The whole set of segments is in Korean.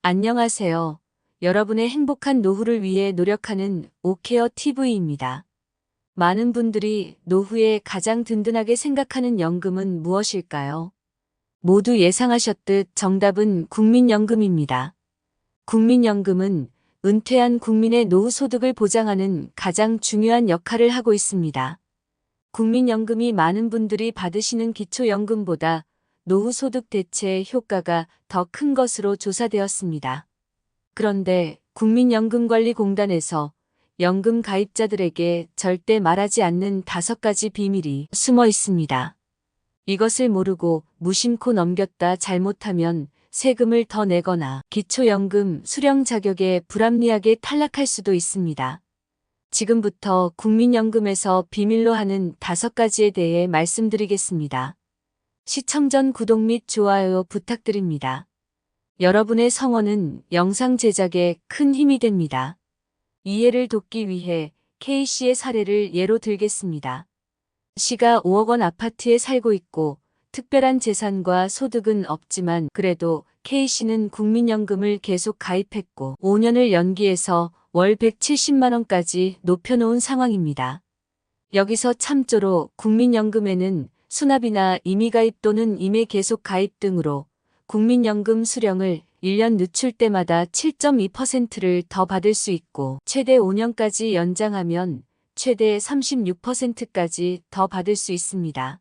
안녕하세요. 여러분의 행복한 노후를 위해 노력하는 오케어 TV입니다. 많은 분들이 노후에 가장 든든하게 생각하는 연금은 무엇일까요? 모두 예상하셨듯 정답은 국민연금입니다. 국민연금은 은퇴한 국민의 노후 소득을 보장하는 가장 중요한 역할을 하고 있습니다. 국민연금이 많은 분들이 받으시는 기초연금보다 노후 소득 대체 효과가 더 큰 것으로 조사되었습니다. 그런데 국민연금관리공단에서 연금 가입자들에게 절대 말하지 않는 5가지 비밀이 숨어 있습니다. 이것을 모르고 무심코 넘겼다 잘못하면 세금을 더 내거나 기초연금 수령 자격에 불합리하게 탈락할 수도 있습니다. 지금부터 국민연금에서 비밀로 하는 5가지에 대해 말씀드리겠습니다. 시청 전 구독 및 좋아요 부탁드립니다. 여러분의 성원은 영상 제작에 큰 힘이 됩니다. 이해를 돕기 위해 K씨의 사례를 예로 들겠습니다. 씨가 5억 원 아파트에 살고 있고 특별한 재산과 소득은 없지만 그래도 K씨는 국민연금을 계속 가입했고 5년을 연기해서 월 170만 원까지 높여놓은 상황입니다. 여기서 참조로 국민연금에는 수납이나 임의가입 또는 임의 계속 가입 등으로 국민연금 수령을 1년 늦출 때마다 7.2%를 더 받을 수 있고 최대 5년까지 연장하면 최대 36%까지 더 받을 수 있습니다.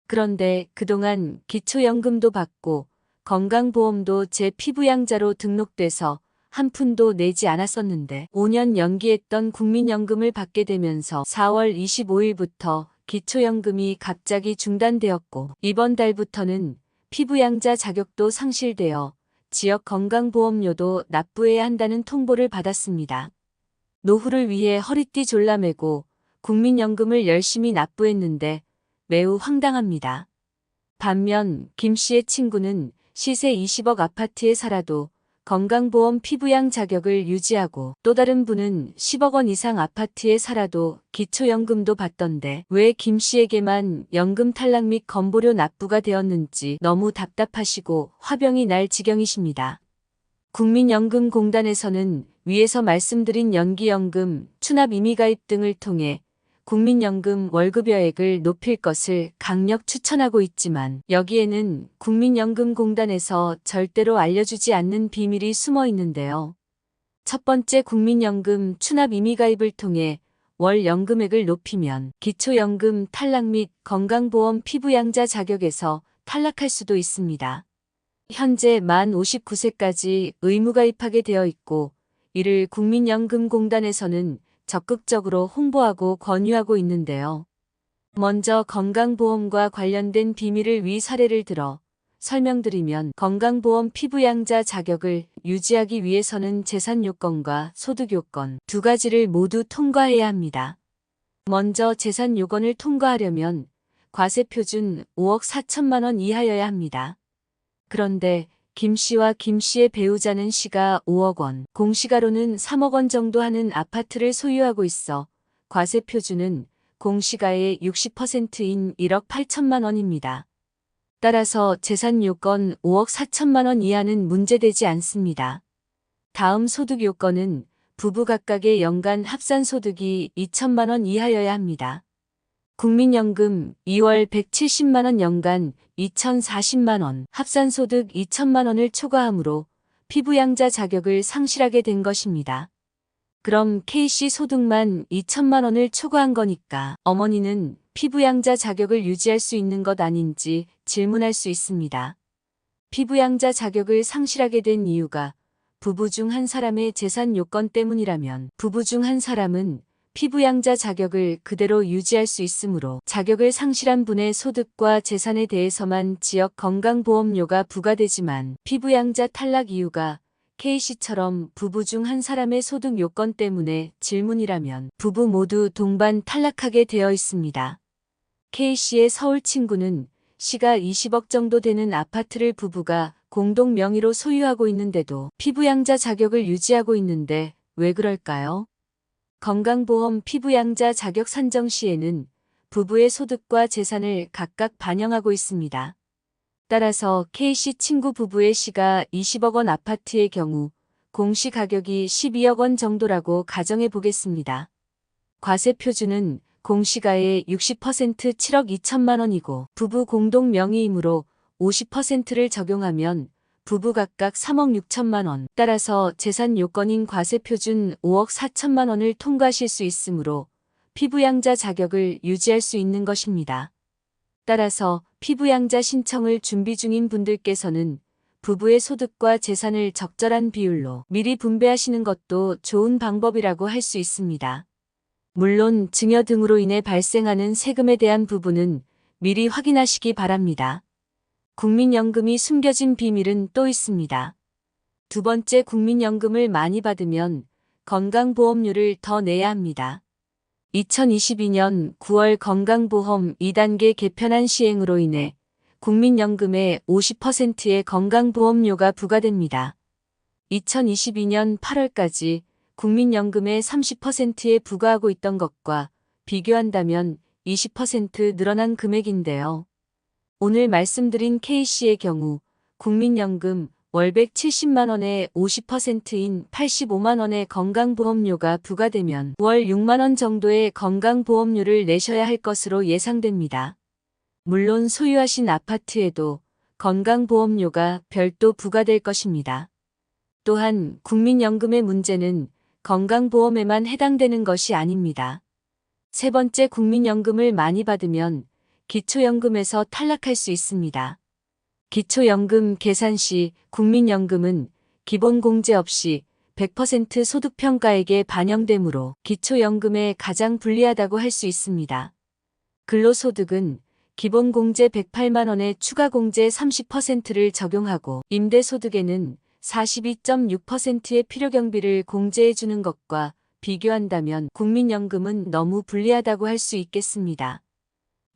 그런데 그동안 기초연금도 받고 건강보험도 제 피부양자로 등록돼서 한 푼도 내지 않았었는데 5년 연기했던 국민연금을 받게 되면서 4월 25일부터 기초연금이 갑자기 중단되었고 이번 달부터는 피부양자 자격도 상실되어 지역 건강보험료도 납부해야 한다는 통보를 받았습니다. 노후를 위해 허리띠 졸라매고 국민연금을 열심히 납부했는데 매우 황당합니다. 반면 김 씨의 친구는 시세 20억 아파트에 살아도 건강보험 피부양 자격을 유지하고 또 다른 분은 10억 원 이상 아파트에 살아도 기초연금도 받던데 왜 김 씨에게만 연금 탈락 및 건보료 납부가 되었는지 너무 답답하시고 화병이 날 지경이십니다. 국민연금공단에서는 위에서 말씀드린 연기연금, 추납 임의가입 등을 통해 국민연금 월급여액을 높일 것을 강력 추천하고 있지만 여기에는 국민연금공단에서 절대로 알려주지 않는 비밀이 숨어 있는데요. 첫 번째, 국민연금 추납 임의가입을 통해 월 연금액을 높이면 기초연금 탈락 및 건강보험 피부양자 자격에서 탈락할 수도 있습니다. 현재 만 59세까지 의무가입하게 되어 있고 이를 국민연금공단에서는 적극적으로 홍보하고 권유하고 있는데요. 먼저 건강보험과 관련된 비밀을 위 사례를 들어 설명드리면 건강보험 피부양자 자격을 유지하기 위해서는 재산 요건과 소득 요건 2가지를 모두 통과해야 합니다. 먼저 재산 요건을 통과하려면 과세표준 5억 4천만 원 이하여야 합니다. 그런데 김 씨와 김 씨의 배우자는 시가 5억 원, 공시가로는 3억 원 정도 하는 아파트를 소유하고 있어 과세표준은 공시가의 60%인 1억 8천만 원입니다. 따라서 재산 요건 5억 4천만 원 이하는 문제되지 않습니다. 다음 소득 요건은 부부 각각의 연간 합산 소득이 2천만 원 이하여야 합니다. 국민연금 2월 170만 원 연간 2,040만 원, 합산소득 2천만 원을 초과하므로 피부양자 자격을 상실하게 된 것입니다. 그럼 K씨 소득만 2천만 원을 초과한 거니까 어머니는 피부양자 자격을 유지할 수 있는 것 아닌지 질문할 수 있습니다. 피부양자 자격을 상실하게 된 이유가 부부 중 한 사람의 재산 요건 때문이라면 부부 중 한 사람은 피부양자 자격을 그대로 유지할 수 있으므로 자격을 상실한 분의 소득과 재산에 대해서만 지역 건강보험료가 부과되지만 피부양자 탈락 이유가 K씨처럼 부부 중 한 사람의 소득 요건 때문에 질문이라면 부부 모두 동반 탈락하게 되어 있습니다. K씨의 서울 친구는 시가 20억 정도 되는 아파트를 부부가 공동 명의로 소유하고 있는데도 피부양자 자격을 유지하고 있는데 왜 그럴까요? 건강보험 피부양자 자격 산정 시에는 부부의 소득과 재산을 각각 반영하고 있습니다. 따라서 K씨 친구 부부의 시가 20억 원 아파트의 경우 공시 가격이 12억 원 정도라고 가정해 보겠습니다. 과세 표준은 공시가의 60% 7억 2천만 원이고 부부 공동 명의이므로 50%를 적용하면 부부 각각 3억 6천만 원. 따라서 재산 요건인 과세 표준 5억 4천만 원을 통과하실 수 있으므로 피부양자 자격을 유지할 수 있는 것입니다. 따라서 피부양자 신청을 준비 중인 분들께서는 부부의 소득과 재산을 적절한 비율로 미리 분배하시는 것도 좋은 방법이라고 할 수 있습니다. 물론 증여 등으로 인해 발생하는 세금에 대한 부분은 미리 확인하시기 바랍니다. 국민연금이 숨겨진 비밀은 또 있습니다. 두 번째, 국민연금을 많이 받으면 건강보험료를 더 내야 합니다. 2022년 9월 건강보험 2단계 개편안 시행으로 인해 국민연금의 50%의 건강보험료가 부과됩니다. 2022년 8월까지 국민연금의 30%에 부과하고 있던 것과 비교한다면 20% 늘어난 금액인데요. 오늘 말씀드린 K씨의 경우 국민연금 월 170만 원에 50%인 85만 원의 건강보험료가 부과되면 월 6만 원 정도의 건강보험료를 내셔야 할 것으로 예상됩니다. 물론 소유하신 아파트에도 건강보험료가 별도 부과될 것입니다. 또한 국민연금의 문제는 건강보험에만 해당되는 것이 아닙니다. 세 번째, 국민연금을 많이 받으면 기초연금에서 탈락할 수 있습니다. 기초연금 계산 시 국민연금은 기본공제 없이 100% 소득평가액에 반영되므로 기초연금에 가장 불리하다고 할 수 있습니다. 근로소득은 기본공제 108만 원에 추가공제 30%를 적용하고 임대소득에는 42.6%의 필요경비를 공제해 주는 것과 비교한다면 국민연금은 너무 불리하다고 할 수 있겠습니다.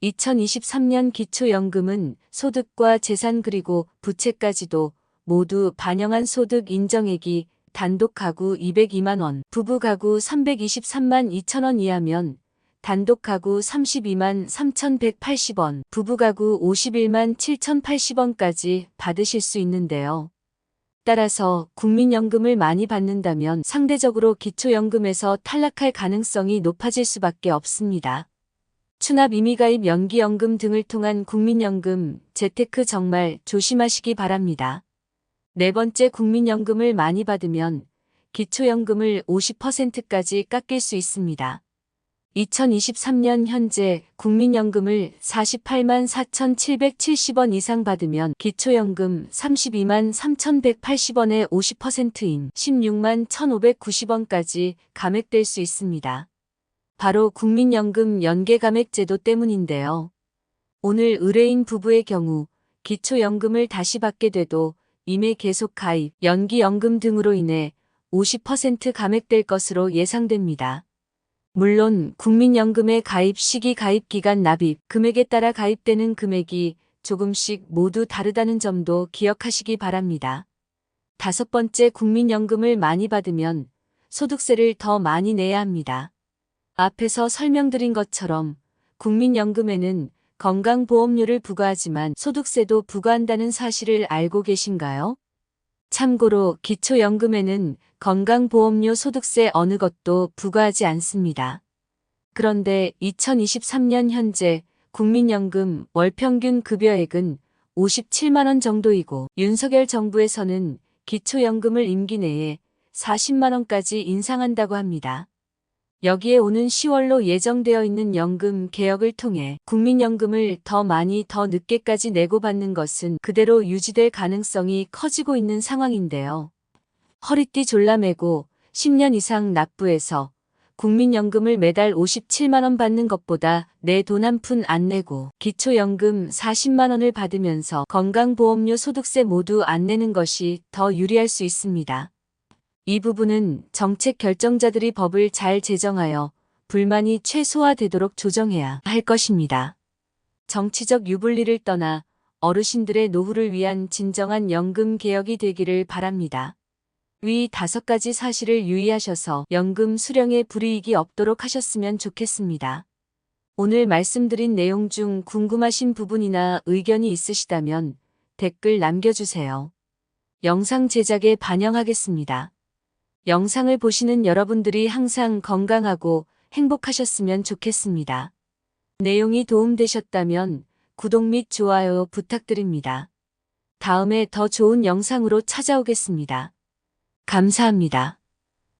2023년 기초연금은 소득과 재산 그리고 부채까지도 모두 반영한 소득 인정액이 단독 가구 202만 원, 부부 가구 323만 2천 원 이하면 단독 가구 32만 3,180원, 부부 가구 51만 7,080원까지 받으실 수 있는데요. 따라서 국민연금을 많이 받는다면 상대적으로 기초연금에서 탈락할 가능성이 높아질 수밖에 없습니다. 추납 임의가입 연기연금 등을 통한 국민연금, 재테크 정말 조심하시기 바랍니다. 네 번째, 국민연금을 많이 받으면 기초연금을 50%까지 깎일 수 있습니다. 2023년 현재 국민연금을 48만 4,770원 이상 받으면 기초연금 32만 3,180원의 50%인 16만 1,590원까지 감액될 수 있습니다. 바로 국민연금 연계감액제도 때문인데요. 오늘 의뢰인 부부의 경우 기초연금을 다시 받게 돼도 임의 계속 가입, 연기연금 등으로 인해 50% 감액될 것으로 예상됩니다. 물론 국민연금의 가입 시기, 가입 기간, 납입 금액에 따라 가입되는 금액이 조금씩 모두 다르다는 점도 기억하시기 바랍니다. 다섯 번째, 국민연금을 많이 받으면 소득세를 더 많이 내야 합니다. 앞에서 설명드린 것처럼 국민연금에는 건강보험료를 부과하지만 소득세도 부과한다는 사실을 알고 계신가요? 참고로 기초연금에는 건강보험료 소득세 어느 것도 부과하지 않습니다. 그런데 2023년 현재 국민연금 월평균 급여액은 57만 원 정도이고 윤석열 정부에서는 기초연금을 임기 내에 40만 원까지 인상한다고 합니다. 여기에 오는 10월로 예정되어 있는 연금 개혁을 통해 국민연금을 더 많이 더 늦게까지 내고 받는 것은 그대로 유지될 가능성이 커지고 있는 상황인데요. 허리띠 졸라매고 10년 이상 납부해서 국민연금을 매달 57만 원 받는 것보다 내 돈 한 푼 안 내고 기초연금 40만 원을 받으면서 건강보험료 소득세 모두 안 내는 것이 더 유리할 수 있습니다. 이 부분은 정책 결정자들이 법을 잘 제정하여 불만이 최소화되도록 조정해야 할 것입니다. 정치적 유불리를 떠나 어르신들의 노후를 위한 진정한 연금 개혁이 되기를 바랍니다. 위 5가지 사실을 유의하셔서 연금 수령에 불이익이 없도록 하셨으면 좋겠습니다. 오늘 말씀드린 내용 중 궁금하신 부분이나 의견이 있으시다면 댓글 남겨주세요. 영상 제작에 반영하겠습니다. 영상을 보시는 여러분들이 항상 건강하고 행복하셨으면 좋겠습니다. 내용이 도움되셨다면 구독 및 좋아요 부탁드립니다. 다음에 더 좋은 영상으로 찾아오겠습니다. 감사합니다.